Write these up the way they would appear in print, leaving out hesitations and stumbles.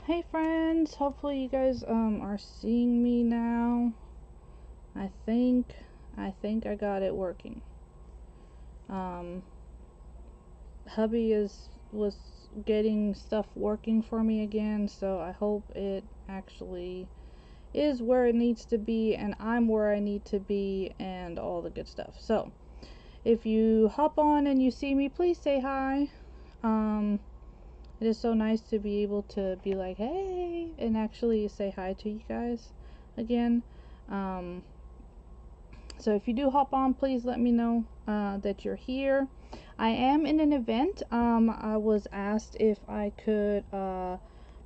Hey friends, hopefully you guys are seeing me now. I think I got it working. Um hubby was getting stuff working for me again, so I hope it actually is where it needs to be and I'm where I need to be and all the good stuff. So, if you hop on and you see me, please say hi. Um It is so nice to be able to be like, hey, and actually say hi to you guys again. Um, so if you do hop on, please let me know that you're here. I am in an event. I was asked if I could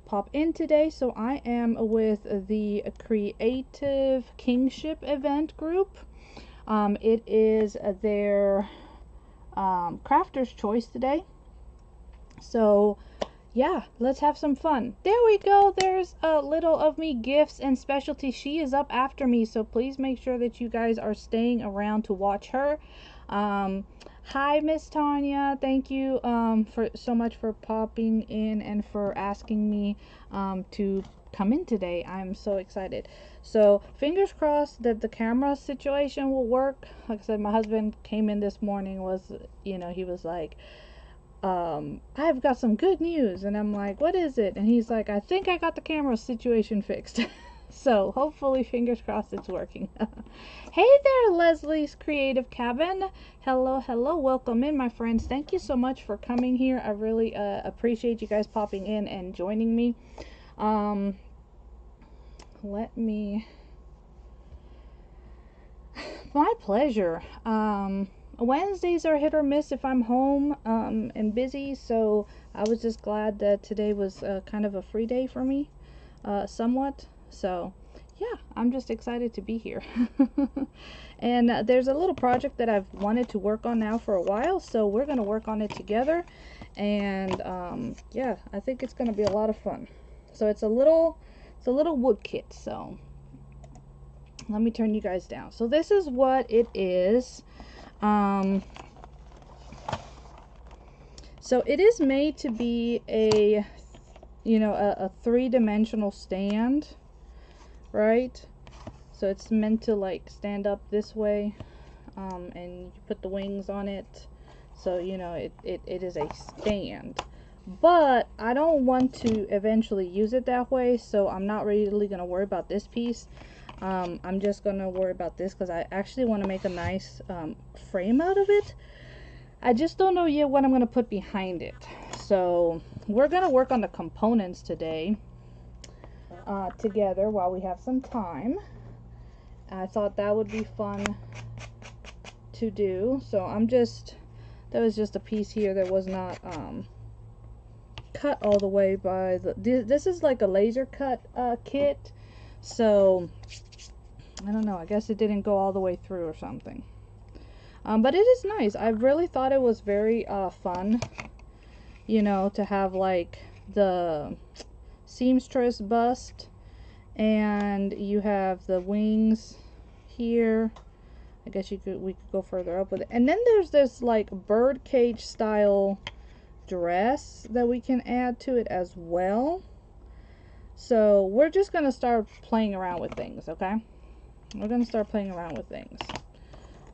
pop in today, so I am with the Creative Kinship Event Group. It is their crafter's choice today. So yeah, let's have some fun. There we go. There's a little of me gifts and specialty. She is up after me, so please make sure that you guys are staying around to watch her. Hi, Miss Tonya. Thank you for so much for popping in and for asking me to come in today. I'm so excited. So fingers crossed that the camera situation will work. Like I said, my husband came in this morning. He was like, I've got some good news. And I'm like, what is it? And he's like, I think I got the camera situation fixed. So hopefully, fingers crossed, it's working. Hey there, Leslie's Creative Cabin. Hello, hello. Welcome in, my friends. Thank you so much for coming here. I really appreciate you guys popping in and joining me. Let me... My pleasure. Wednesdays are hit or miss if I'm home and busy, so I was just glad that today was kind of a free day for me, somewhat. So yeah, I'm just excited to be here. And there's a little project that I've wanted to work on now for a while, so we're gonna work on it together. And yeah, I think it's gonna be a lot of fun. So it's a little wood kit. So let me turn you guys down. So this is what it is. So it is made to be a three-dimensional stand, right? So it's meant to like stand up this way, and you put the wings on it, so it is a stand. But I don't want to eventually use it that way, so I'm not really gonna worry about this piece. I'm just gonna worry about this because I actually want to make a nice frame out of it. I just don't know yet what I'm gonna put behind it. So we're gonna work on the components today together while we have some time. I thought that would be fun to do. So that was just a piece here that was not cut all the way by this is like a laser cut kit. So I don't know, I guess it didn't go all the way through or something. But it is nice. I really thought it was very fun, to have like the seamstress bust, and you have the wings here. I guess we could go further up with it. And then there's this like bird cage style dress that we can add to it as well. So we're just gonna start playing around with things, okay? We're gonna start playing around with things.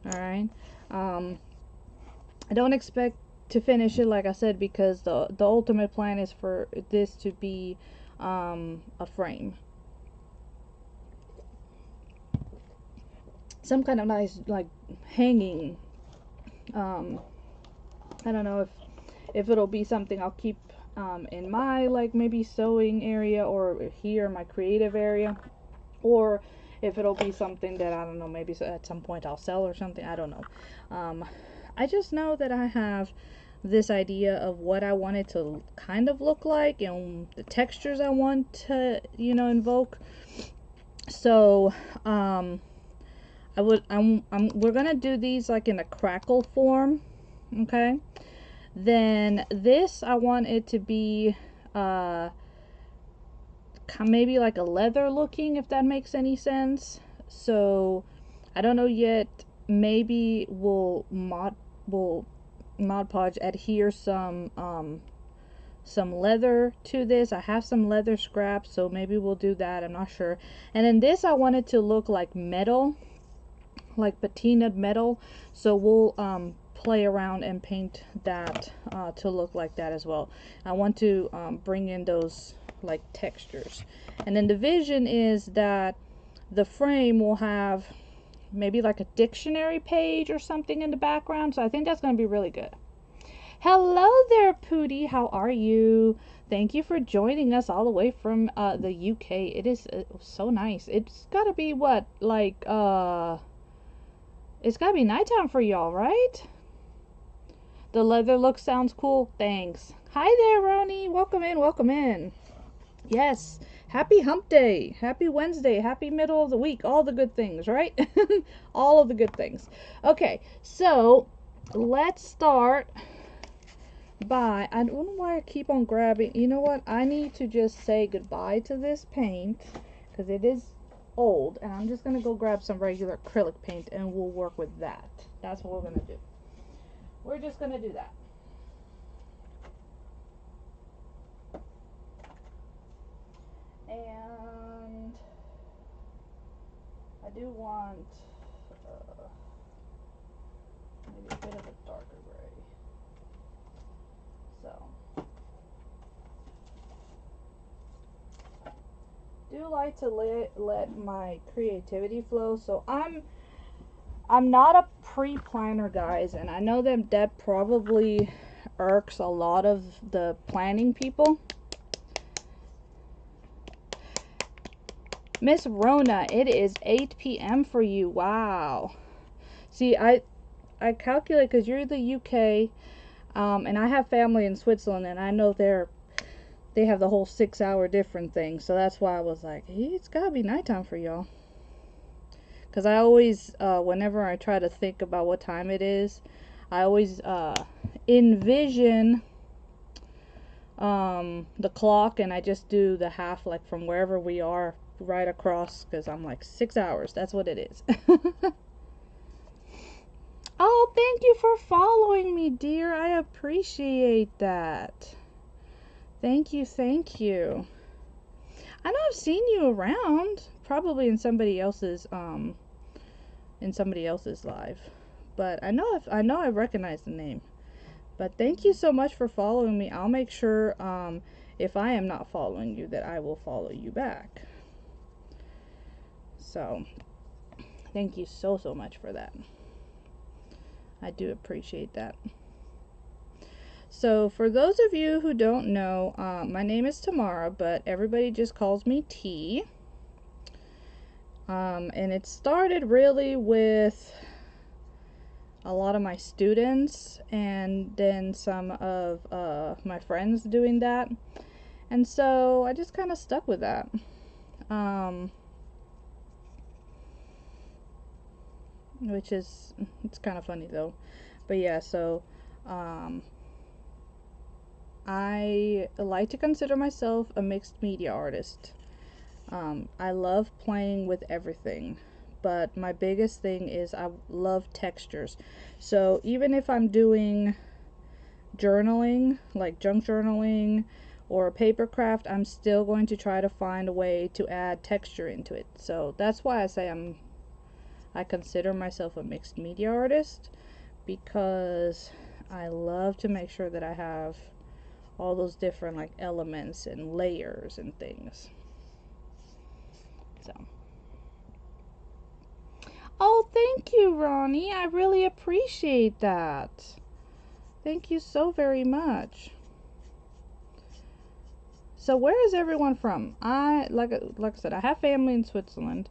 All right. I don't expect to finish it, like I said, because the ultimate plan is for this to be a frame, some kind of nice like hanging. I don't know if it'll be something I'll keep in my like maybe sewing area or here my creative area, or if it'll be something that I don't know, maybe at some point I'll sell or something. I don't know. I just know that I have this idea of what I want it to kind of look like and the textures I want to invoke. So we're gonna do these like in a crackle form, okay? Then this, I want it to be maybe like a leather looking, if that makes any sense. So I don't know yet. Maybe we'll Mod Podge adhere some some leather to this. I have some leather scraps, so maybe we'll do that. I'm not sure. And then this, I want it to look like metal, like patinaed metal. So we'll play around and paint that to look like that as well. I want to bring in those like textures. And then the vision is that the frame will have maybe like a dictionary page or something in the background. So I think that's going to be really good. Hello there, Pootie. How are you? Thank you for joining us all the way from the UK. It is so nice. It's got to be what, like, it's got to be nighttime for y'all, right? The leather look sounds cool. Thanks. Hi there, Roni. Welcome in, welcome in. Yes. Happy hump day. Happy Wednesday. Happy middle of the week. All the good things, right? All of the good things. Okay, so let's start by, I don't know why I keep on grabbing. You know what? I need to just say goodbye to this paint because it is old, and I'm just going to go grab some regular acrylic paint and we'll work with that. That's what we're going to do. We're just going to do that. And I do want maybe a bit of a darker gray. So, do like to let my creativity flow. So I'm not a pre-planner, guys, and I know that probably irks a lot of the planning people. Miss Rona, it is 8 p.m. for you. Wow. See, I calculate because you're the UK, and I have family in Switzerland, and I know they have the whole 6-hour different thing. So that's why I was like, hey, it's gotta be nighttime for y'all. Because I always, whenever I try to think about what time it is, I always envision the clock, and I just do the half, like from wherever we are right across, because I'm like 6 hours. That's what it is. Oh, thank you for following me, dear. I appreciate that. Thank you, thank you. I know I've seen you around, probably in somebody else's live, but I know I recognize the name. But thank you so much for following me. I'll make sure if I am not following you that I will follow you back. So thank you so much for that. I do appreciate that. So for those of you who don't know, my name is Tamara, but everybody just calls me T. And it started really with a lot of my students and then some of my friends doing that. And so I just kind of stuck with that. Which is, it's kind of funny though. But yeah, so I like to consider myself a mixed media artist. I love playing with everything, but my biggest thing is I love textures. So even if I'm doing journaling, like junk journaling or paper craft, I'm still going to try to find a way to add texture into it. So that's why I say I consider myself a mixed media artist, because I love to make sure that I have all those different like elements and layers and things. So, oh, thank you, Ronnie. I really appreciate that. Thank you so very much. So where is everyone from? Like I said, I have family in Switzerland.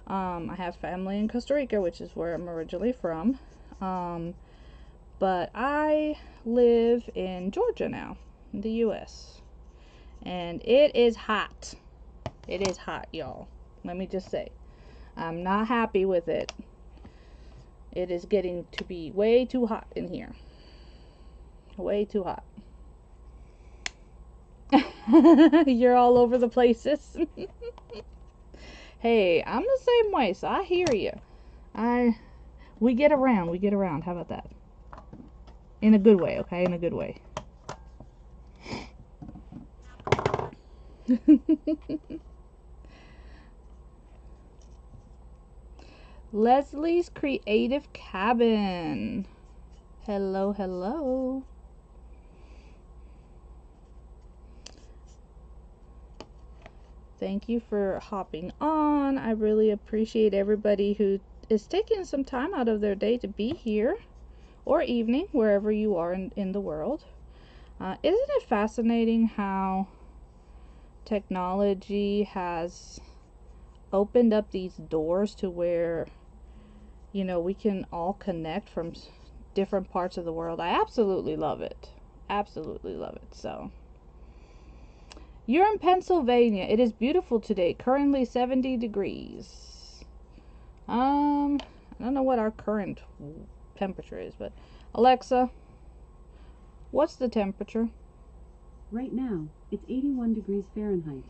I have family in Costa Rica, which is where I'm originally from. But I live in Georgia now, in the US. And it is hot. It is hot, y'all. Let me just say. I'm not happy with it. It is getting to be way too hot in here. Way too hot. You're all over the places. Hey, I'm the same way, so I hear you. We get around. How about that? In a good way, okay? In a good way. Leslie's Creative Cabin. Hello, hello. Thank you for hopping on. I really appreciate everybody who is taking some time out of their day to be here, or evening, wherever you are in the world. Isn't it fascinating how technology has opened up these doors to where, you know, we can all connect from different parts of the world? I absolutely love it. Absolutely love it. So, you're in Pennsylvania. It is beautiful today. Currently 70 degrees. I don't know what our current temperature is, but Alexa, what's the temperature? Right now, it's 81 degrees Fahrenheit.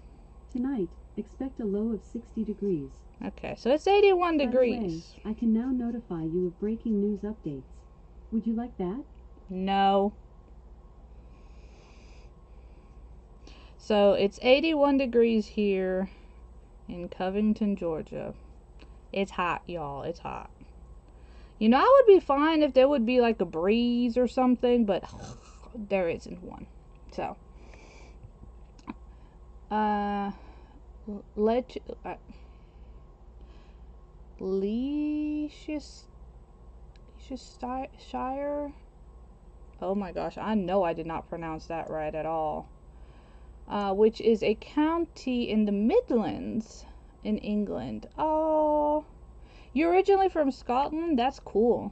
Tonight, expect a low of 60 degrees. Okay, so it's 81 By the degrees. way, I can now notify you of breaking news updates. Would you like that? No. So it's 81 degrees here in Covington, Georgia. It's hot, y'all. It's hot. You know, I would be fine if there would be like a breeze or something, but there isn't one. So, Leicestershire. Oh my gosh, I know I did not pronounce that right at all. Which is a county in the Midlands in England. Oh, you're originally from Scotland? That's cool.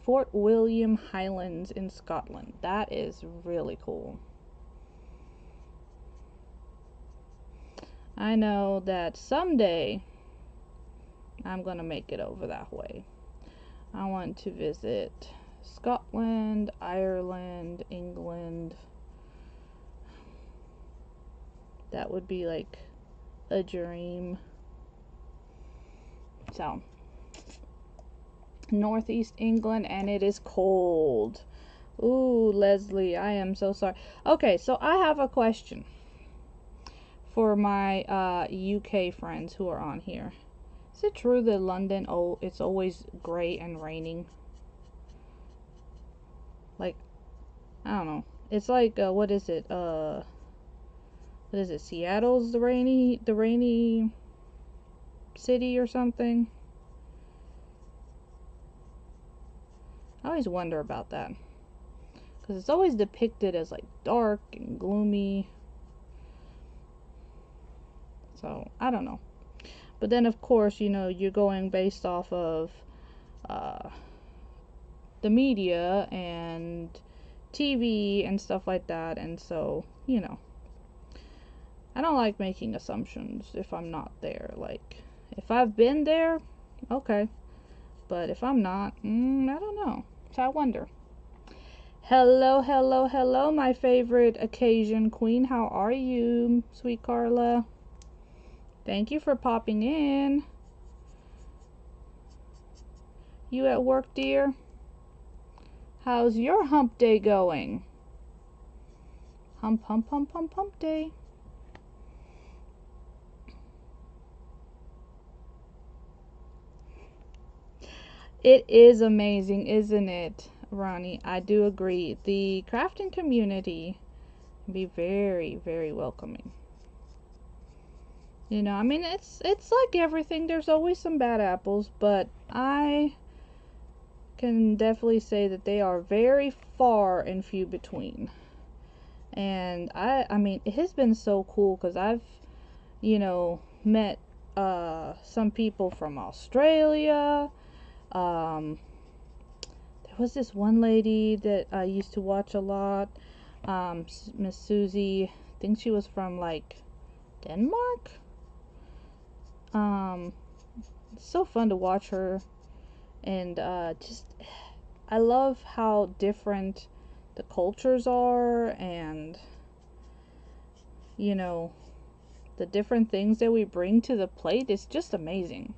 Fort William Highlands in Scotland. That is really cool. I know that someday I'm gonna make it over that way. I want to visit Scotland, Ireland, England. That would be like a dream. So, Northeast England, and it is cold. Ooh, Leslie, I am so sorry. Okay, so I have a question for my UK friends who are on here. Is it true that London, it's always gray and raining? Like, I don't know. It's like, what is it? What is it? Seattle's the rainy city or something? I always wonder about that. Because it's always depicted as like dark and gloomy. So, I don't know. But then, of course, you know, you're going based off of the media and TV and stuff like that. And so, you know, I don't like making assumptions if I'm not there. Like, if I've been there, okay. But if I'm not, I don't know. So I wonder. Hello, hello, hello, my favorite occasion queen. How are you, sweet Carla? Thank you for popping in. You at work, dear? How's your hump day going? Hump, hump, hump, hump, hump day. It is amazing, isn't it, Ronnie? I do agree. The crafting community can be very, very welcoming. You know, I mean, it's like everything. There's always some bad apples, but I can definitely say that they are very far and few between. And I mean, it has been so cool because I've, you know, met some people from Australia. There was this one lady that I used to watch a lot, Miss Susie. I think she was from like Denmark. It's so fun to watch her, and just I love how different the cultures are, and you know, the different things that we bring to the plate. It's just amazing.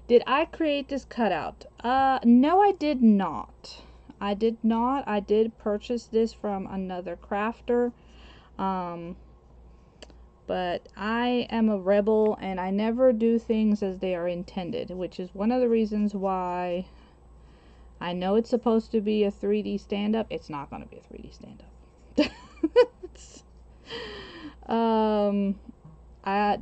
Did I create this cutout? No, I did not. I did not. I did purchase this from another crafter. But I am a rebel and I never do things as they are intended, which is one of the reasons why I know it's supposed to be a 3D stand-up. It's not going to be a 3D stand-up.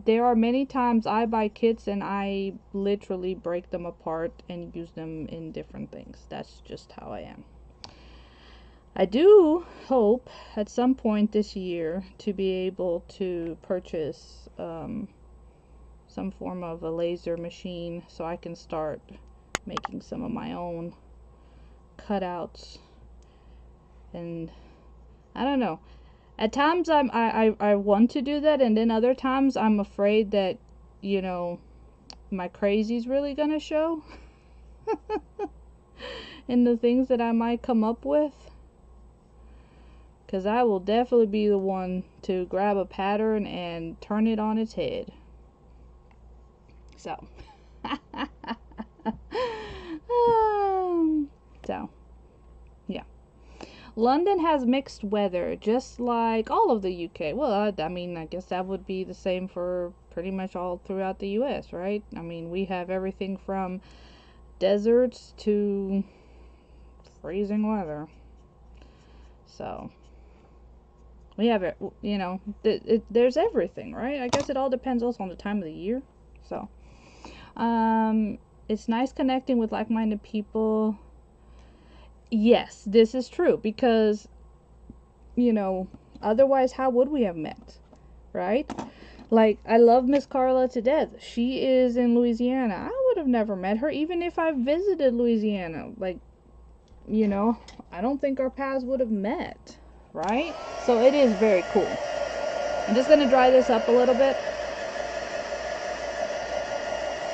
There are many times I buy kits and I literally break them apart and use them in different things. That's just how I am. I do hope at some point this year to be able to purchase some form of a laser machine so I can start making some of my own cutouts. And I don't know. At times I want to do that, and then other times I'm afraid that, you know, my crazy's really gonna show in the things that I might come up with. Because I will definitely be the one to grab a pattern and turn it on its head. So. So, yeah. London has mixed weather, just like all of the UK. Well, I mean, I guess that would be the same for pretty much all throughout the US, right? I mean, we have everything from deserts to freezing weather. So. We have it, you know, there's everything, right? I guess it all depends also on the time of the year. So, it's nice connecting with like-minded people. Yes, this is true because, you know, otherwise how would we have met, right? Like, I love Miss Carla to death. She is in Louisiana. I would have never met her even if I visited Louisiana. Like, you know, I don't think our paths would have met. Right? So it is very cool. I'm just going to dry this up a little bit.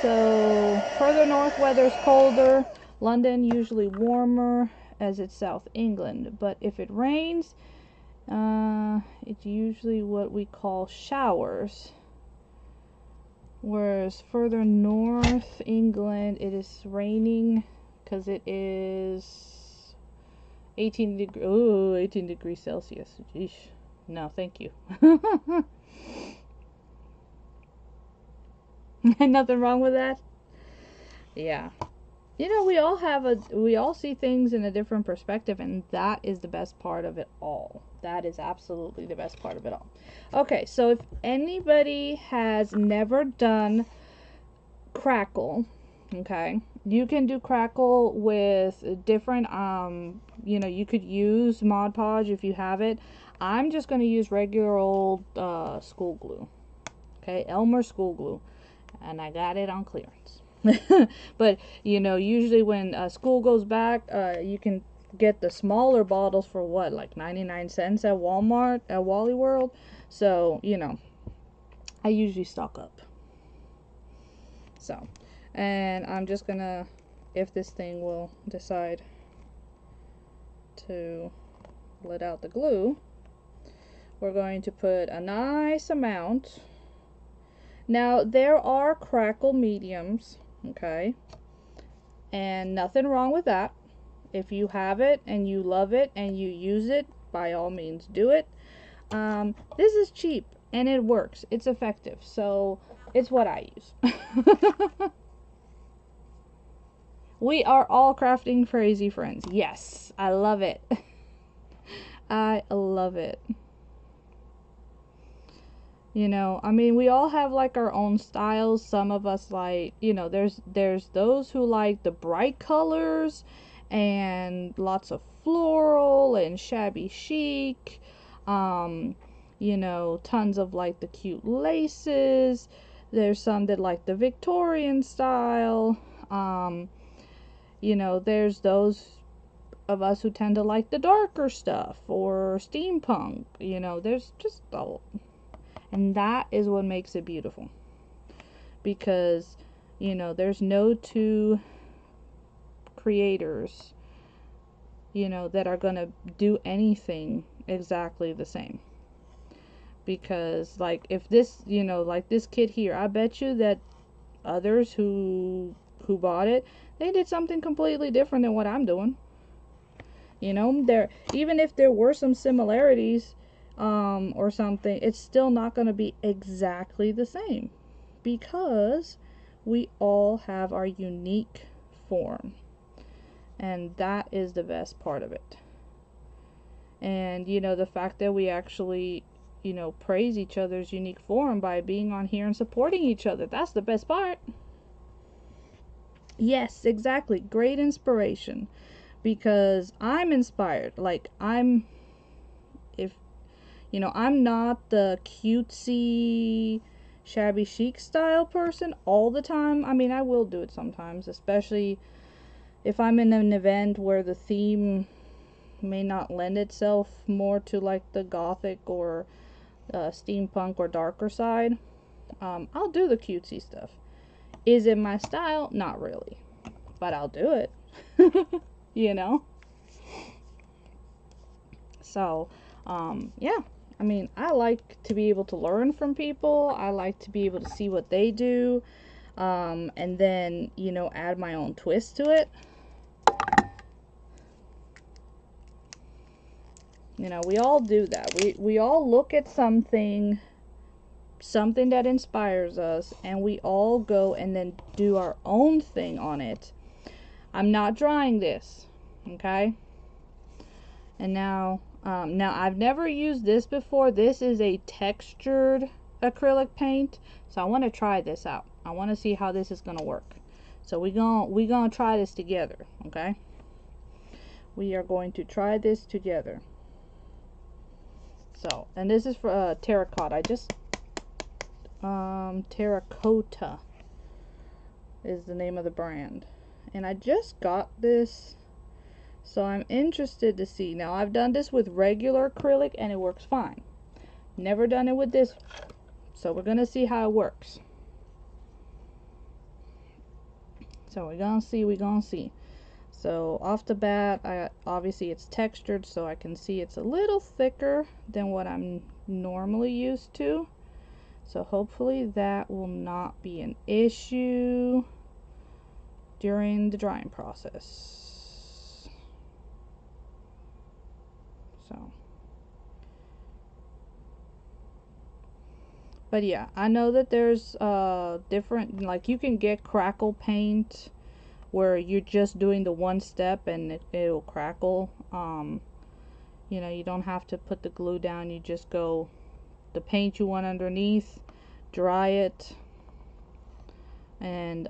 So further north, weather's colder. London usually warmer as it's South England. But if it rains, it's usually what we call showers. Whereas further north England, it is raining because it is 18 degrees Celsius. Jeez. No, thank you. Nothing wrong with that? Yeah. You know, we all see things in a different perspective, and that is the best part of it all. That is absolutely the best part of it all. Okay, so if anybody has never done Crackle, okay, you can do Crackle with different, you know, you could use Mod Podge if you have it. I'm just going to use regular old school glue, okay, Elmer school glue, and I got it on clearance. But, you know, usually when school goes back, you can get the smaller bottles for what, like 99 cents at Walmart, at Wally World. So, you know, I usually stock up. So, and I'm just gonna, if this thing will decide to let out the glue, we're going to put a nice amount. Now, there are Crackle mediums, okay, and nothing wrong with that. If you have it and you love it and you use it, by all means do it. This is cheap and it works. It's effective, so it's what I use. We are all crafting crazy friends. Yes, I love it. I love it. You know, I mean, we all have like our own styles. Some of us like, you know, there's those who like the bright colors and lots of floral and shabby chic. You know, tons of like the cute laces. There's some that like the Victorian style. You know, there's those of us who tend to like the darker stuff or steampunk. You know, there's just all. And that is what makes it beautiful. Because, you know, there's no two creators, you know, that are going to do anything exactly the same. Because, like, if this, you know, like this kit here, I bet you that others who bought it, they did something completely different than what I'm doing. You know, even if there were some similarities or something, it's still not going to be exactly the same because we all have our unique form, and that is the best part of it. And you know, the fact that we actually, you know, praise each other's unique form by being on here and supporting each other, that's the best part. Yes, exactly. Great inspiration, because I'm inspired. Like, if you know, I'm not the cutesy shabby chic style person all the time. I mean, I will do it sometimes, especially if I'm in an event where the theme may not lend itself more to like the gothic or steampunk or darker side. I'll do the cutesy stuff. Is it my style? Not really, but I'll do it. You know? So, yeah. I mean, I like to be able to learn from people. I like to be able to see what they do, and then, you know, add my own twist to it. You know, we all do that. We all look at something that inspires us, and we all go and then do our own thing on it. I'm not drawing this, okay? And now I've never used this before. This is a textured acrylic paint, so I want to try this out. I want to see how this is gonna work. So we gonna try this together, okay? We are going to try this together. So, and this is for terracotta. I just terracotta is the name of the brand, and I just got this, so I'm interested to see. Now, I've done this with regular acrylic and it works fine. Never done it with this, so we're gonna see how it works. So we're gonna see. So off the bat, obviously it's textured, so I can see it's a little thicker than what I'm normally used to. So hopefully that will not be an issue during the drying process. So, but yeah, I know that there's different, like you can get crackle paint where you're just doing the one step and it'll crackle. You know, you don't have to put the glue down, you just go the paint you want underneath, dry it, and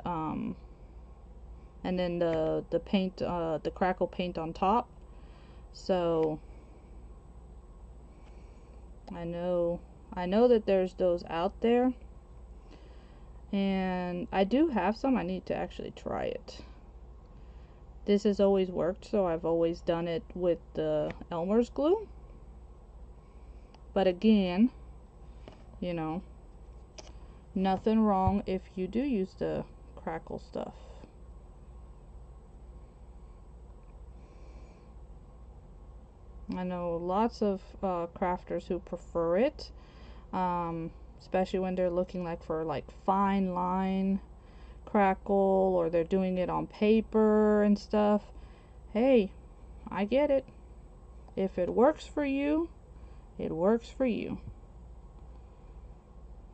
then the paint, the crackle paint on top. So I know that there's those out there, and I do have some. I need to actually try it. This has always worked, so I've always done it with the Elmer's glue. But again, you know, nothing wrong if you do use the crackle stuff. I know lots of crafters who prefer it, especially when they're looking like for like fine line crackle, or they're doing it on paper and stuff. Hey, I get it. If it works for you, it works for you,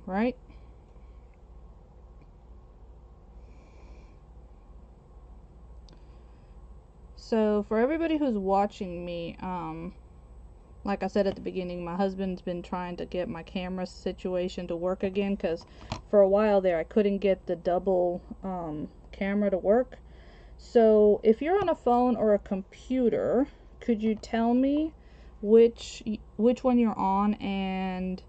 right? So for everybody who's watching me, like I said at the beginning, my husband's been trying to get my camera situation to work again, because for a while there I couldn't get the double camera to work. So if you're on a phone or a computer, could you tell me which one you're on, and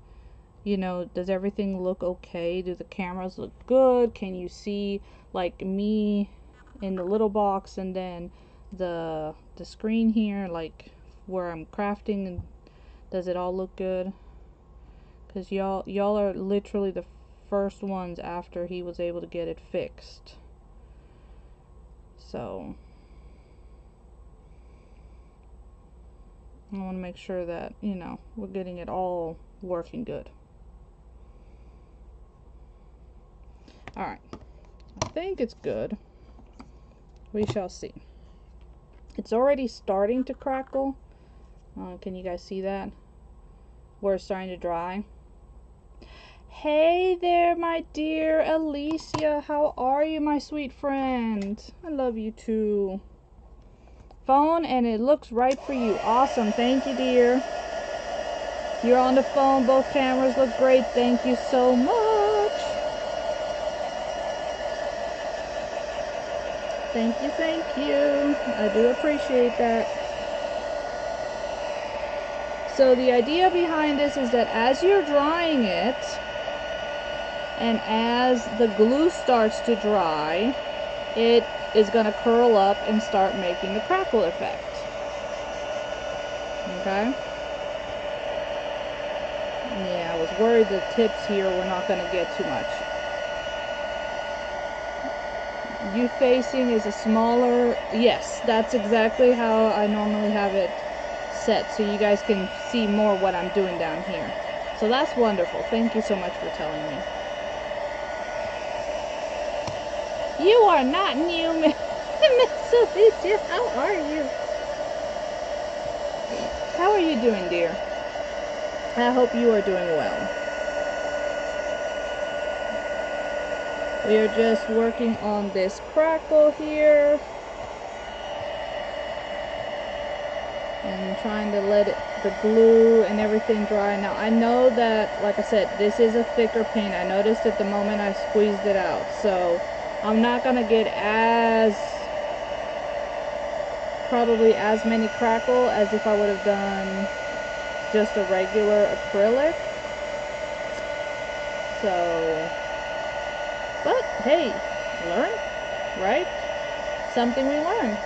you know, does everything look okay? Do the cameras look good? Can you see like me in the little box, and then the screen here, like where I'm crafting, and does it all look good? Because y'all are literally the first ones after he was able to get it fixed. So I want to make sure that, you know, we're getting it all working good. Alright, I think it's good. We shall see. It's already starting to crackle. Can you guys see that? Where it's starting to dry. Hey there, my dear Alicia. How are you, my sweet friend? I love you too. Phone, and it looks right for you. Awesome. Thank you, dear. You're on the phone. Both cameras look great. Thank you so much. Thank you, thank you. I do appreciate that. So the idea behind this is that as you're drying it, and as the glue starts to dry, it is going to curl up and start making the crackle effect. Okay? Yeah, I was worried the tips here were not going to get too much. You facing is a smaller, yes, that's exactly how I normally have it set, so you guys can see more what I'm doing down here. So that's wonderful. Thank you so much for telling me. You are not new, Miss Alicia. How are you? How are you doing, dear? I hope you are doing well. We are just working on this crackle here and trying to let the glue and everything dry. Now I know that, like I said, this is a thicker paint. I noticed at the moment I squeezed it out, so I'm not gonna get probably as many crackle as if I would have done just a regular acrylic. So, but hey, learn, right? Something we learn.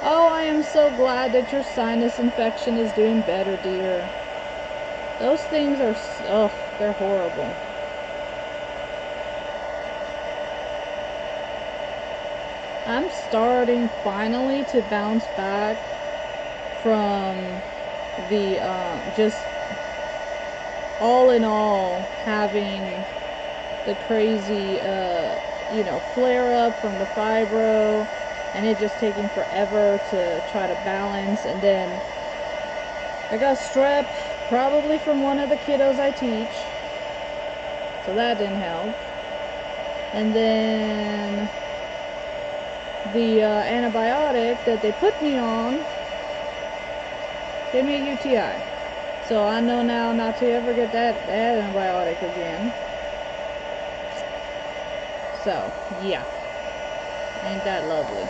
Oh, I am so glad that your sinus infection is doing better, dear. Those things are, oh, they're horrible. I'm starting finally to bounce back from the, just all in all, having the crazy, you know, flare up from the fibro, and it just taking forever to try to balance. And then I got strep, probably from one of the kiddos I teach, so that didn't help. And then the antibiotic that they put me on gave me a UTI. So I know now not to ever get that antibiotic again. So, yeah. Ain't that lovely?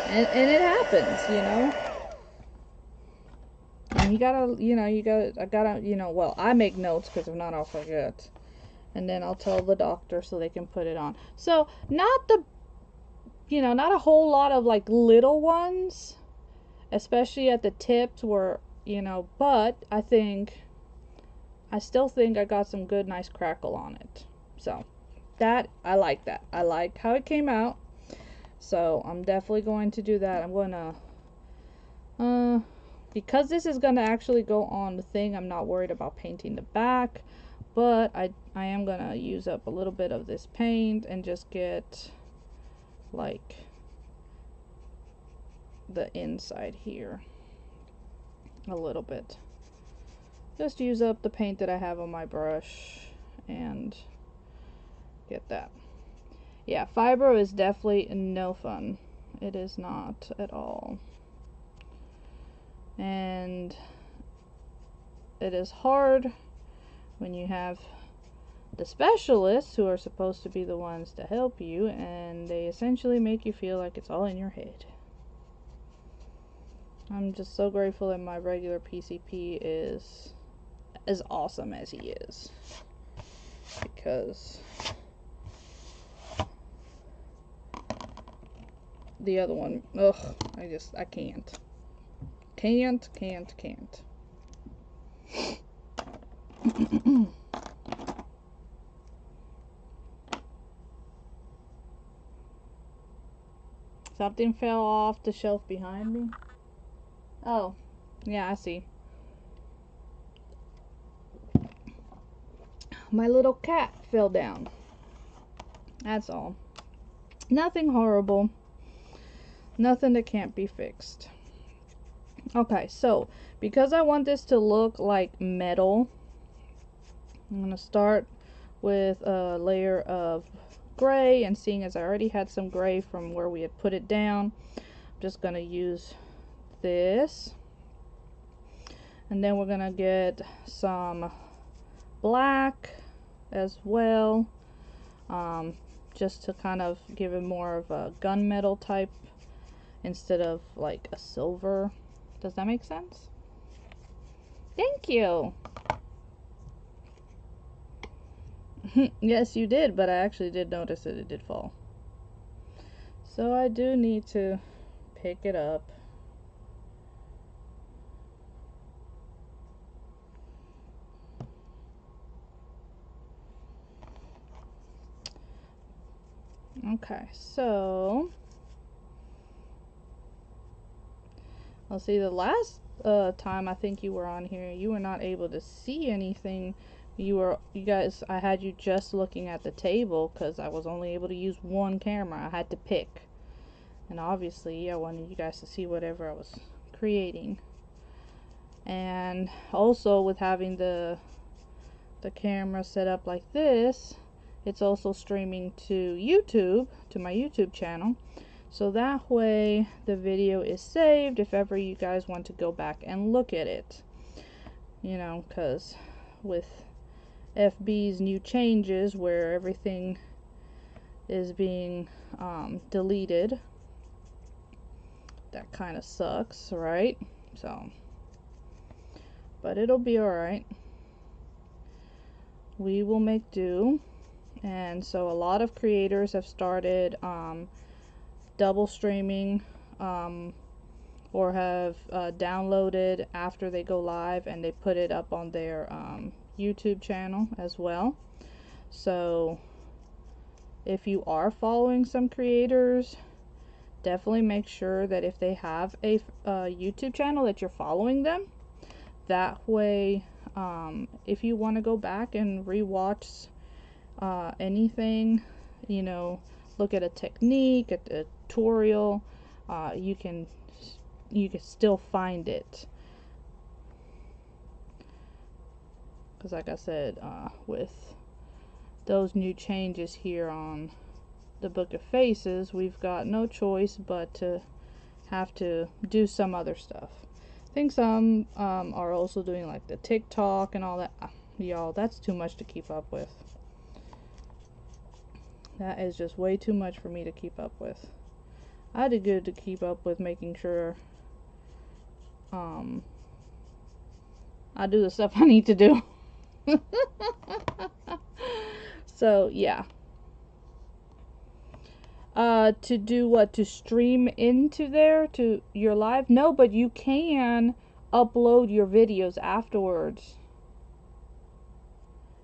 And it happens, you know? And you gotta, well, I make notes because if not, I'll forget. And then I'll tell the doctor so they can put it on. So, not a whole lot of, like, little ones, especially at the tips where, but I still think I got some good, nice crackle on it. So, I like that. I like how it came out. So, I'm definitely going to do that. I'm going to, because this is going to actually go on the thing, I'm not worried about painting the back, but I am going to use up a little bit of this paint and just get, like, the inside here a little bit. Just use up the paint that I have on my brush and get that. Yeah, fibro is definitely no fun. It is not at all. And it is hard when you have the specialists who are supposed to be the ones to help you, and they essentially make you feel like it's all in your head. I'm just so grateful that my regular PCP is as awesome as he is, because the other one, ugh, I can't. Something fell off the shelf behind me. Oh, yeah, I see. My little cat fell down. That's all. Nothing horrible. Nothing that can't be fixed. Okay, so because I want this to look like metal, I'm going to start with a layer of gray, and seeing as I already had some gray from where we had put it down, I'm just going to use this. And then we're going to get some black as well, just to kind of give it more of a gunmetal type instead of like a silver. Does that make sense? Thank you. Yes, you did, but I actually did notice that it did fall. So I do need to pick it up. Okay, so let's see, the last time I think you were on here, you were not able to see anything. You guys, I had you just looking at the table because I was only able to use one camera. I had to pick. And obviously I wanted you guys to see whatever I was creating. And also with having the camera set up like this, it's also streaming to YouTube, to my YouTube channel. So that way the video is saved if ever you guys want to go back and look at it. You know, because with FB's new changes where everything is being deleted, that kind of sucks, right? So, but it'll be alright. We will make do. And so a lot of creators have started double streaming, or have downloaded after they go live and they put it up on their YouTube channel as well. So if you are following some creators, definitely make sure that if they have a YouTube channel that you're following them. That way, if you want to go back and rewatch anything, you know, look at a technique, at a tutorial, you can still find it. Because like I said, with those new changes here on the Book of Faces, we've got no choice but to have to do some other stuff. I think some are also doing like the TikTok and all that. Y'all, that's too much to keep up with. That is just way too much for me to keep up with. I did good to keep up with making sure I do the stuff I need to do. So yeah. To do what? To stream into there to your live? No, but you can upload your videos afterwards.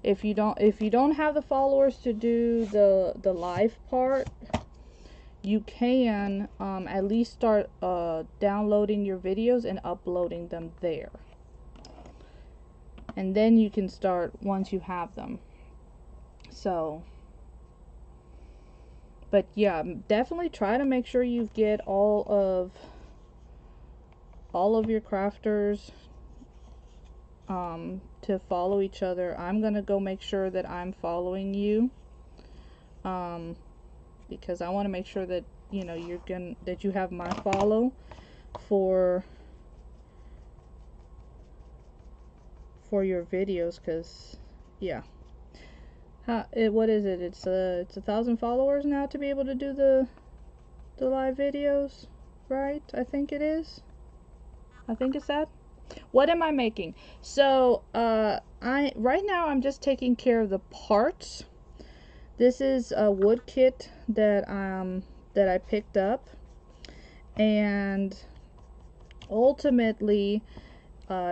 If you don't have the followers to do the live part, you can at least start downloading your videos and uploading them there. And then you can start once you have them. So, but yeah, definitely try to make sure you get all of your crafters to follow each other. I'm gonna go make sure that I'm following you, because I want to make sure that you know that you have my follow for your videos, because yeah. What is it? It's 1,000 followers now to be able to do the live videos, right? I think it is. I think it's that. What am I making? So right now I'm just taking care of the parts. This is a wood kit that I picked up, and ultimately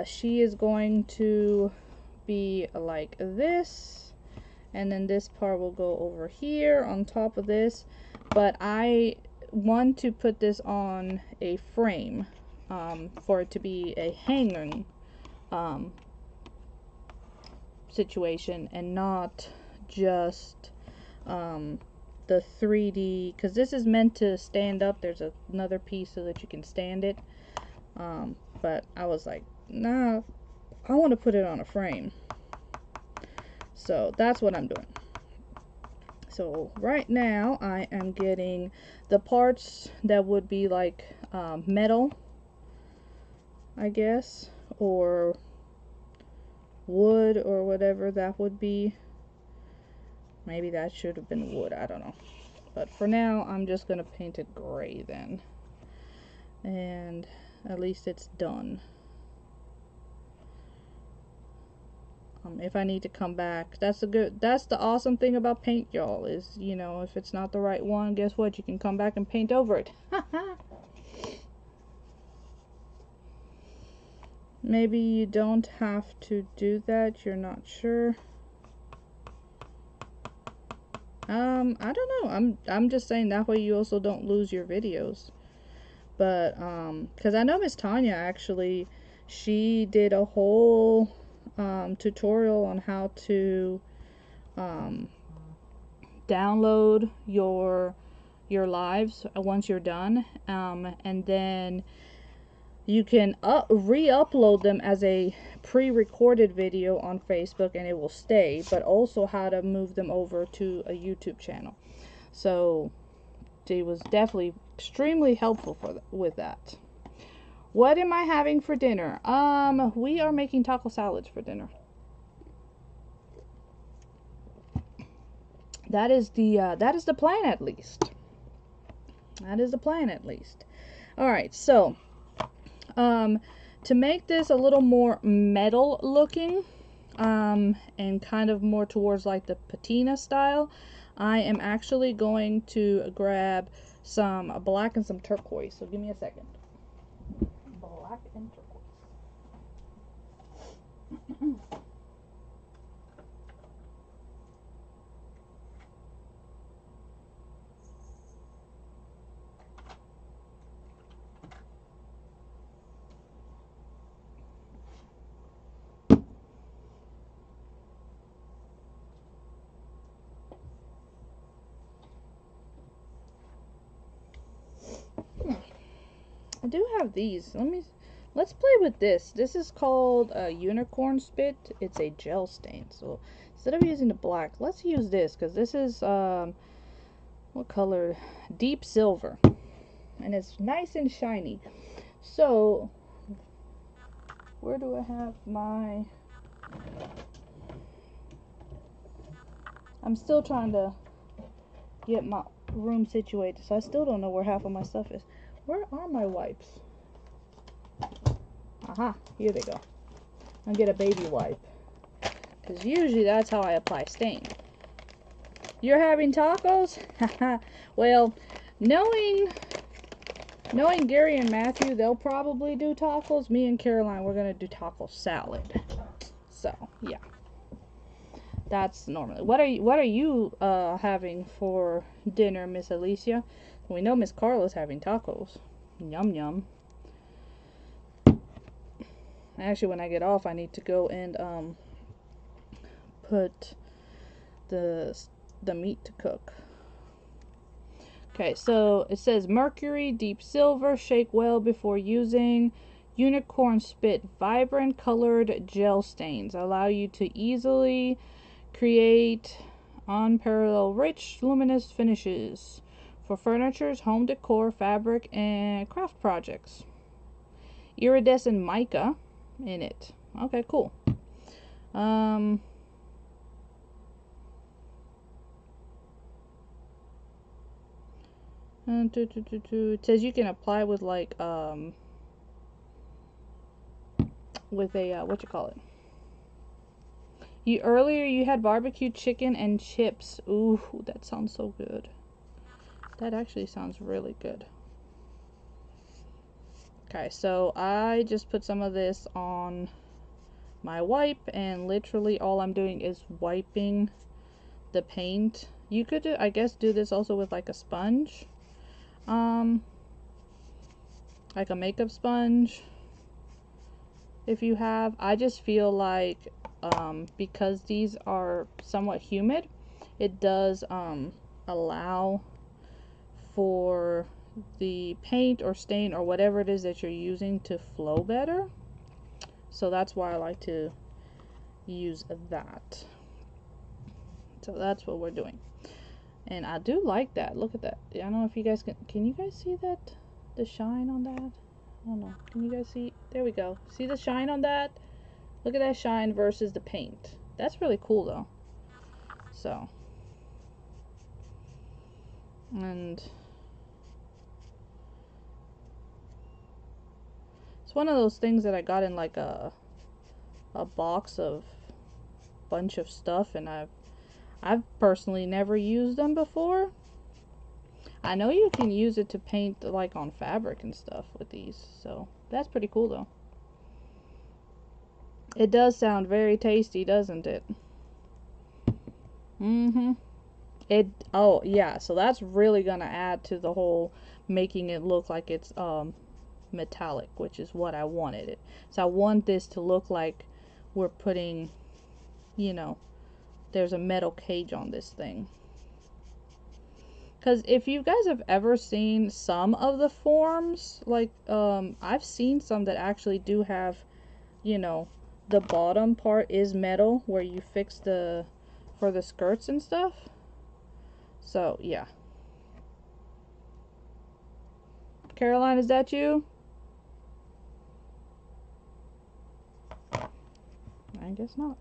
she is going to be like this. And then this part will go over here on top of this, but I want to put this on a frame for it to be a hanging situation and not just the 3D, because this is meant to stand up. There's another piece so that you can stand it. But I was like, nah, I want to put it on a frame. So that's what I'm doing. So right now I am getting the parts that would be like metal, I guess, or wood, or whatever that would be. Maybe that should have been wood, I don't know. But for now, I'm just gonna paint it gray then. And at least it's done. If I need to come back, that's the awesome thing about paint, y'all, is, you know, if it's not the right one, guess what? You can come back and paint over it. Maybe you don't have to do that, you're not sure. I don't know. I'm just saying that way you also don't lose your videos. But because I know Miss Tonya, actually, she did a whole tutorial on how to download your lives once you're done, and then you can re-upload them as a pre-recorded video on Facebook and it will stay, but also how to move them over to a YouTube channel. So she was definitely extremely helpful with that. What am I having for dinner? We are making taco salads for dinner. That is the plan, at least. That is the plan, at least. All right, so to make this a little more metal looking, and kind of more towards like the patina style, I am actually going to grab some black and some turquoise. So give me a second. Black and turquoise. I do have these. Let's play with this. This is called a unicorn spit. It's a gel stain. So instead of using the black, let's use this, because this is what color? Deep silver, and it's nice and shiny. So where do I have my? I'm still trying to get my room situated, so I still don't know where half of my stuff is. Where are my wipes? Aha, here they go. I'll get a baby wipe, because usually that's how I apply stain. You're having tacos? Well, knowing Gary and Matthew, they'll probably do tacos. Me and Caroline, we're gonna do taco salad. So yeah, that's normally. What are you having for dinner, Miss Alicia? We know Miss Carla's having tacos. Yum yum. Actually, when I get off, I need to go and put the meat to cook. Okay, so it says mercury, deep silver, shake well before using. Unicorn spit, vibrant colored gel stains allow you to easily create unparalleled rich luminous finishes for furnitures, home decor, fabric, and craft projects. Iridescent mica in it. Okay, cool. It says you can apply with like with a what you call it. Earlier you had barbecue chicken and chips. Ooh, that sounds so good. That actually sounds really good. Okay, so I just put some of this on my wipe, and literally all I'm doing is wiping the paint. You could I guess do this also with like a sponge, like a makeup sponge if you have. I just feel like because these are somewhat humid, it does allow for the paint or stain or whatever it is that you're using to flow better. So that's why I like to use that. So that's what we're doing. And I do like that. Look at that. I don't know if you guys can you guys see that? The shine on that? I don't know. Can you guys see? There we go. See the shine on that? Look at that shine versus the paint. That's really cool though. So. And it's one of those things that I got in like a box of bunch of stuff, and I've personally never used them before. I know you can use it to paint like on fabric and stuff with these, so that's pretty cool though. It does sound very tasty, doesn't it? Oh yeah, so that's really gonna add to the whole making it look like it's metallic, which is what I wanted it. So I want this to look like we're putting, you know, there's a metal cage on this thing. Because if you guys have ever seen some of the forms, like I've seen some that actually do have, you know, the bottom part is metal where you fix the for the skirts and stuff. So yeah. Caroline, is that you? I guess not.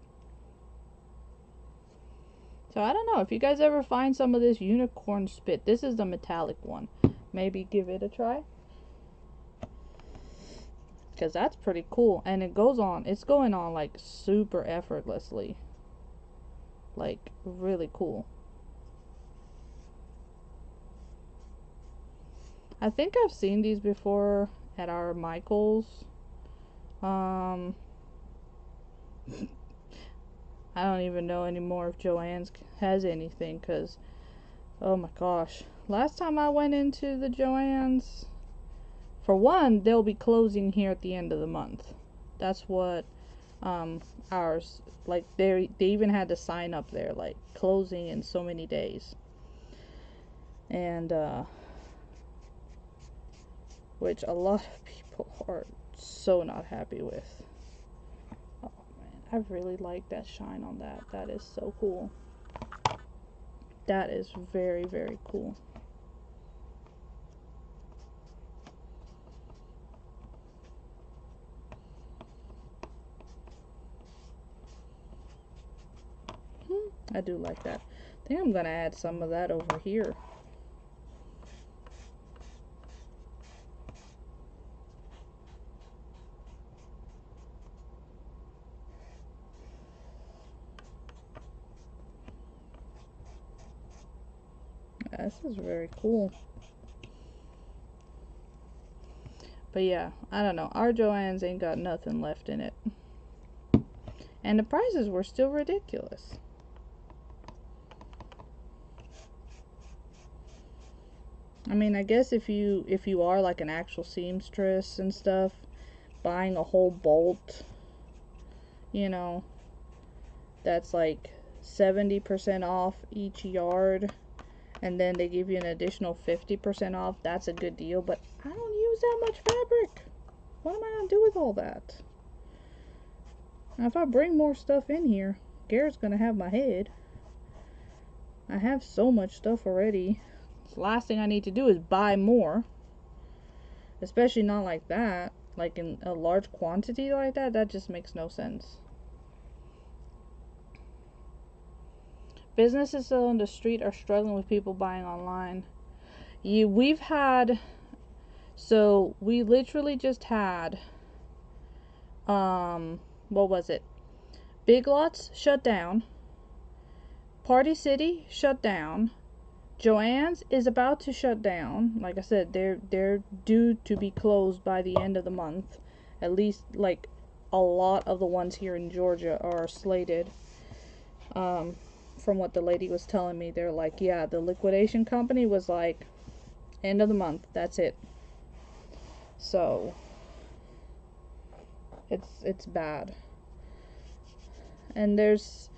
So I don't know if you guys ever find some of this unicorn spit. This is the metallic one. Maybe give it a try, because that's pretty cool. And it goes on, it's going on like super effortlessly, like really cool. I think I've seen these before at our Michael's. I don't even know anymore if Joann's has anything, because oh my gosh, last time I went into the Joann's, for one, they'll be closing here at the end of the month. That's what ours, like they even had to sign up there like closing in so many days. And which a lot of people are so not happy with. Oh man, I really like that shine on that. That is so cool. That is very, very cool. I do like that. I think I'm gonna add some of that over here. This is very cool. But yeah, I don't know. Our Joann's ain't got nothing left in it. And the prices were still ridiculous. I mean, I guess if you are like an actual seamstress and stuff, buying a whole bolt, you know, that's like 70% off each yard, and then they give you an additional 50% off, that's a good deal. But I don't use that much fabric. What am I gonna do with all that? Now, if I bring more stuff in here, Garrett's gonna have my head. I have so much stuff already. The last thing I need to do is buy more, especially not like that, like in a large quantity like that. That just makes no sense. Businesses on the street are struggling with people buying online. We've had, so we literally just had, what was it? Big Lots shut down. Party City shut down. Joann's is about to shut down. Like I said, they're due to be closed by the end of the month. At least like a lot of the ones here in Georgia are slated. From what the lady was telling me, they're like, yeah, the liquidation company was like, end of the month, that's it. So it's bad. And there's,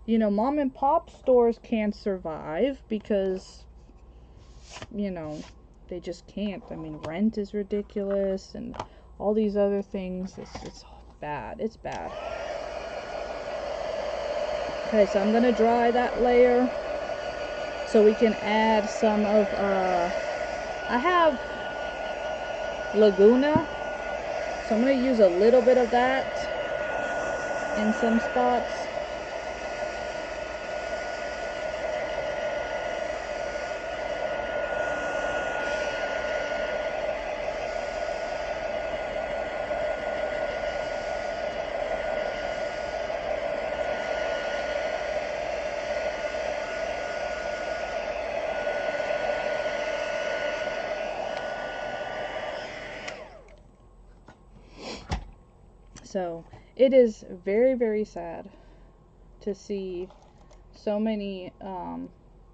you know, mom and pop stores can't survive because, you know, they just can't. I mean, rent is ridiculous and all these other things. It's bad. It's bad. Okay, so I'm gonna dry that layer so we can add some of, I have Laguna, so I'm gonna use a little bit of that in some spots. So it is very, very sad to see so many,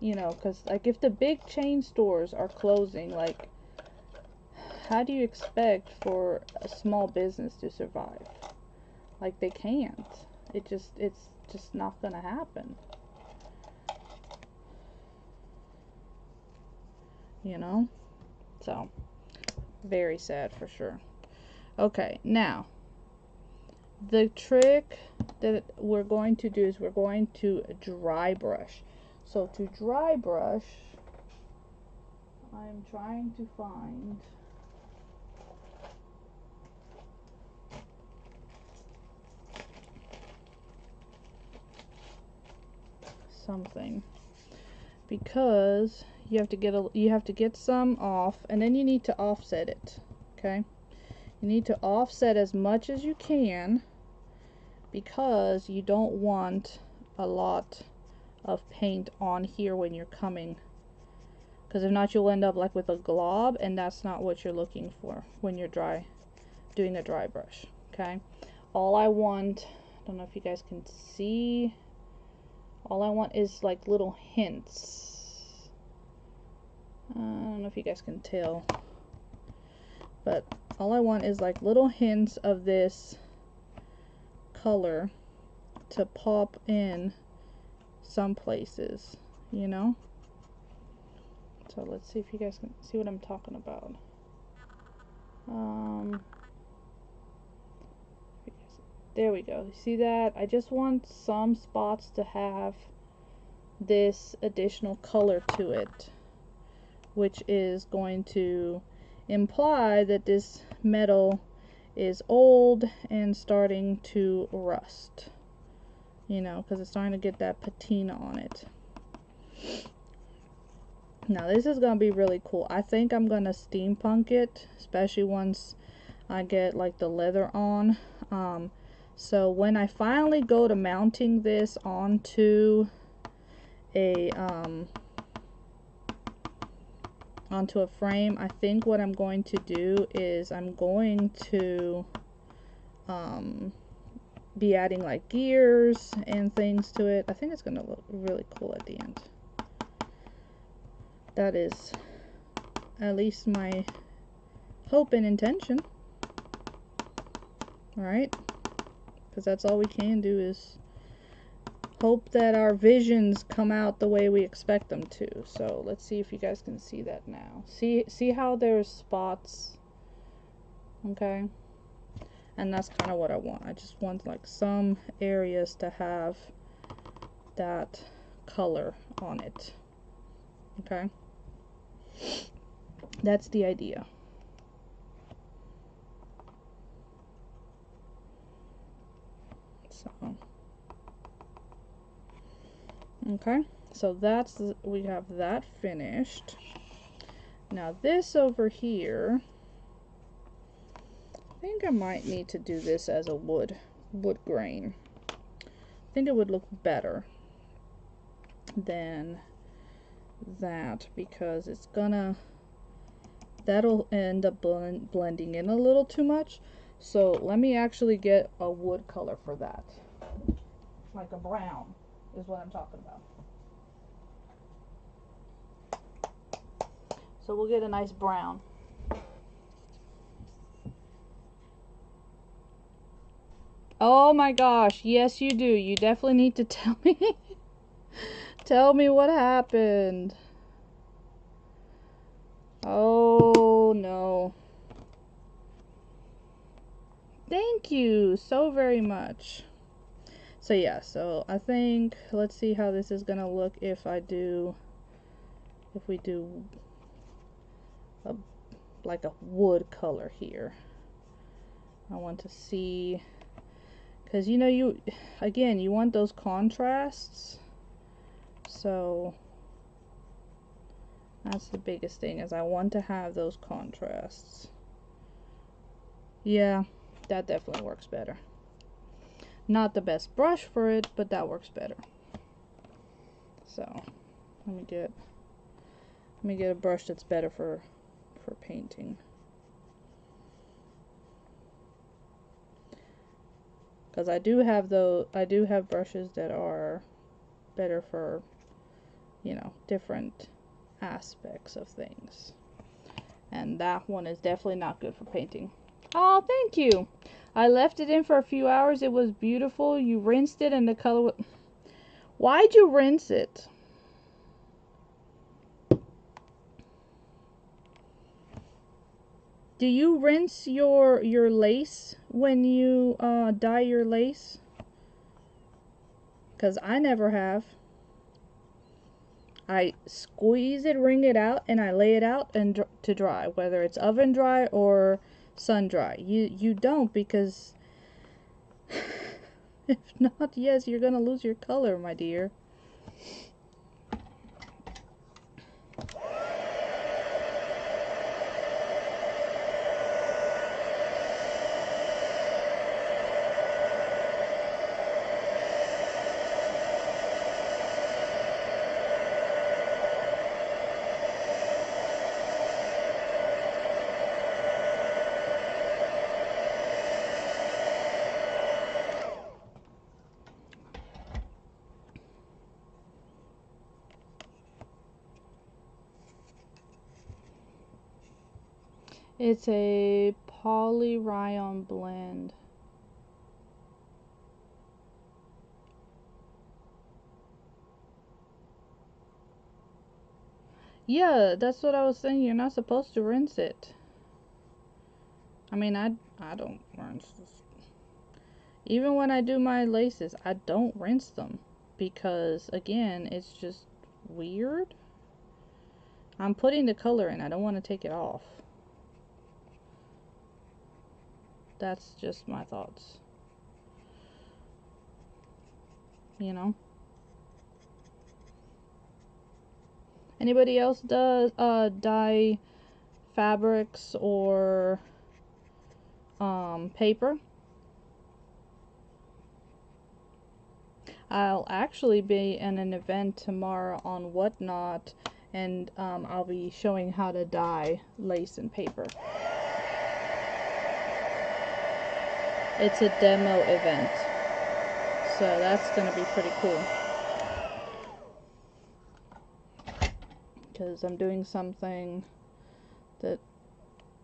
you know, because like if the big chain stores are closing, like how do you expect for a small business to survive? Like they can't. It's just not gonna happen. You know? So very sad for sure. Okay, now the trick that we're going to do is we're going to dry brush. So to dry brush, I'm trying to find something, because you have to get some off, and then you need to offset it. Okay, you need to offset as much as you can, because you don't want a lot of paint on here when you're coming, because if not you'll end up like with a glob, and that's not what you're looking for when you're doing a dry brush. Okay, all I want, I don't know if you guys can see, all I want is like little hints. I don't know if you guys can tell, but all I want is like little hints of this color to pop in some places, you know. So let's see if you guys can see what I'm talking about. There we go. You see that? I just want some spots to have this additional color to it, which is going to imply that this metal is old and starting to rust, you know, because it's starting to get that patina on it. Now this is gonna be really cool. I think I'm gonna steampunk it, especially once I get like the leather on. So when I finally go to mounting this onto a frame, I think what I'm going to do is I'm going to be adding like gears and things to it. I think it's gonna look really cool at the end. That is at least my hope and intention. Alright? Because that's all we can do is hope that our visions come out the way we expect them to. So let's see if you guys can see that now. See how there's spots? Okay? And that's kind of what I want. I just want like some areas to have that color on it. Okay? That's the idea. So, okay, so that's, we have that finished. Now this over here, I think I might need to do this as a wood grain. I think it would look better than that, because it's gonna, that'll end up blending in a little too much. So let me actually get a wood color for that, like a brown is what I'm talking about. So we'll get a nice brown. Oh my gosh, yes you do. You definitely need to tell me. Tell me what happened. Oh no. Thank you so very much. So yeah, so I think, let's see how this is gonna look if we do like a wood color here. I want to see, because you know, you want those contrasts. So that's the biggest thing, is I want to have those contrasts. Yeah, that definitely works better. Not the best brush for it, but that works better. So let me get a brush that's better for painting. Because I do have brushes that are better for, you know, different aspects of things. And that one is definitely not good for painting. Oh, thank you. I left it in for a few hours. It was beautiful. You rinsed it and the color. Why'd you rinse it? Do you rinse your lace when you dye your lace? Because I never have. I squeeze it, wring it out, and I lay it out and to dry, whether it's oven dry or sun dry. You don't, because if not, yes, you're gonna lose your color, my dear. It's a polyrayon blend. Yeah, that's what I was saying. You're not supposed to rinse it. I mean, I don't rinse this. Even when I do my laces, I don't rinse them. Because, again, it's just weird. I'm putting the color in. I don't want to take it off. That's just my thoughts. You know? Anybody else does dye fabrics or paper? I'll actually be in an event tomorrow on Whatnot, and I'll be showing how to dye lace and paper. It's a demo event, so that's going to be pretty cool. Because I'm doing something that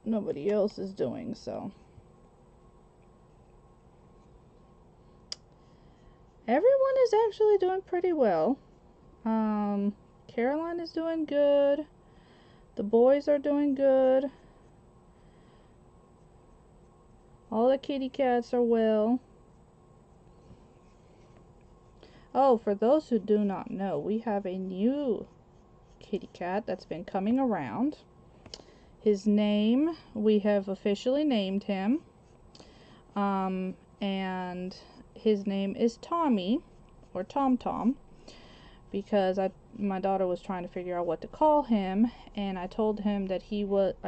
nobody else is doing, so. Everyone is actually doing pretty well. Caroline is doing good. The boys are doing good. All the kitty cats are well. Oh, for those who do not know, we have a new kitty cat that's been coming around. His name, we have officially named him. And his name is Tommy, or Tom Tom, because my daughter was trying to figure out what to call him, and I told her that he was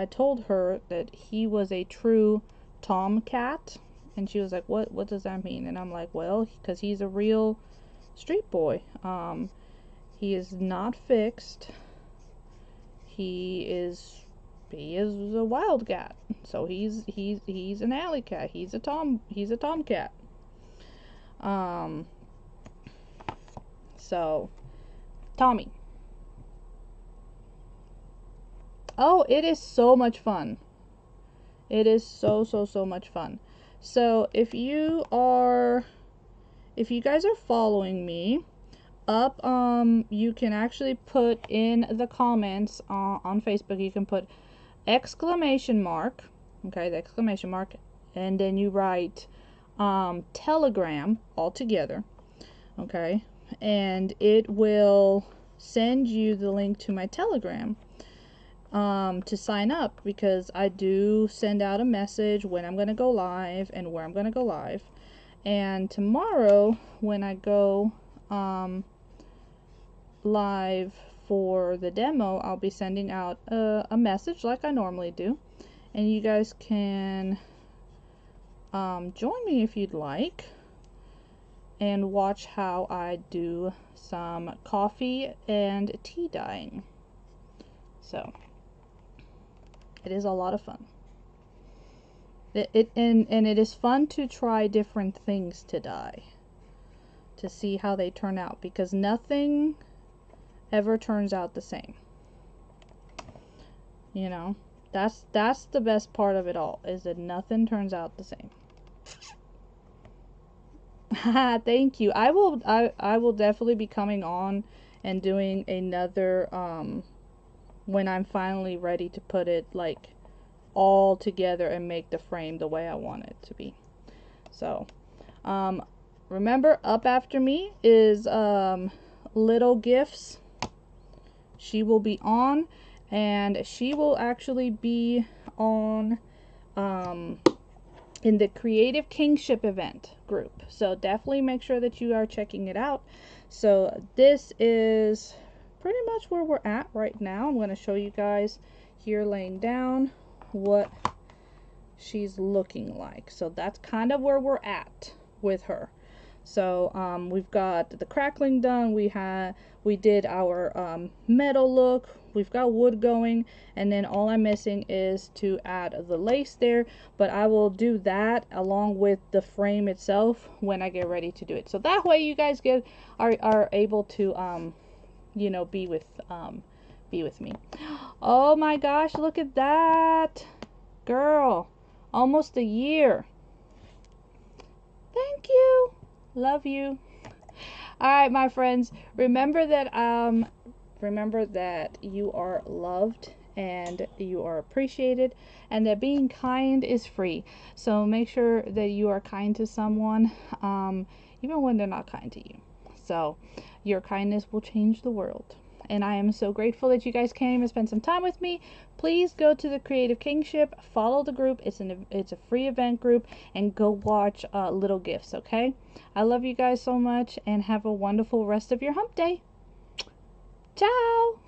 a true tomcat, and she was like, what does that mean? And I'm like, well, because he's a real street boy. He is not fixed. He is a wildcat. So he's an alley cat. He's a tomcat. So Tommy. Oh, it is so much fun. It is so much fun. So if you guys are following me, up you can actually put in the comments on Facebook, you can put exclamation mark, okay, the exclamation mark, and then you write Telegram all together, okay, and it will send you the link to my Telegram to sign up, because I do send out a message when I'm going to go live and where I'm going to go live. And tomorrow when I go live for the demo, I'll be sending out a message like I normally do, and you guys can join me if you'd like and watch how I do some coffee and tea dyeing. So it is a lot of fun. And it is fun to try different things to dye, to see how they turn out, because nothing ever turns out the same. You know, that's the best part of it all, is that nothing turns out the same. Thank you. I will definitely be coming on and doing another when I'm finally ready to put it like all together and make the frame the way I want it to be. So remember, up after me is Little Gifts. She will be on, and she will actually be on in the Creative Kinship Event Group. So definitely make sure that you are checking it out. So this is pretty much where we're at right now. I'm going to show you guys here laying down what she's looking like. So that's kind of where we're at with her. So we've got the crackling done, we did our metal look, we've got wood going, and then all I'm missing is to add the lace there, but I will do that along with the frame itself when I get ready to do it. So that way you guys are able to you know, be with me. Oh my gosh, look at that, girl, almost a year. Thank you. Love you. All right, my friends, remember that you are loved and you are appreciated, and that being kind is free. So make sure that you are kind to someone, even when they're not kind to you. So your kindness will change the world. And I am so grateful that you guys came and spent some time with me. Please go to the Creative Kingship, follow the group. It's a free event group, and go watch Little Gifts, okay? I love you guys so much, and have a wonderful rest of your hump day. Ciao!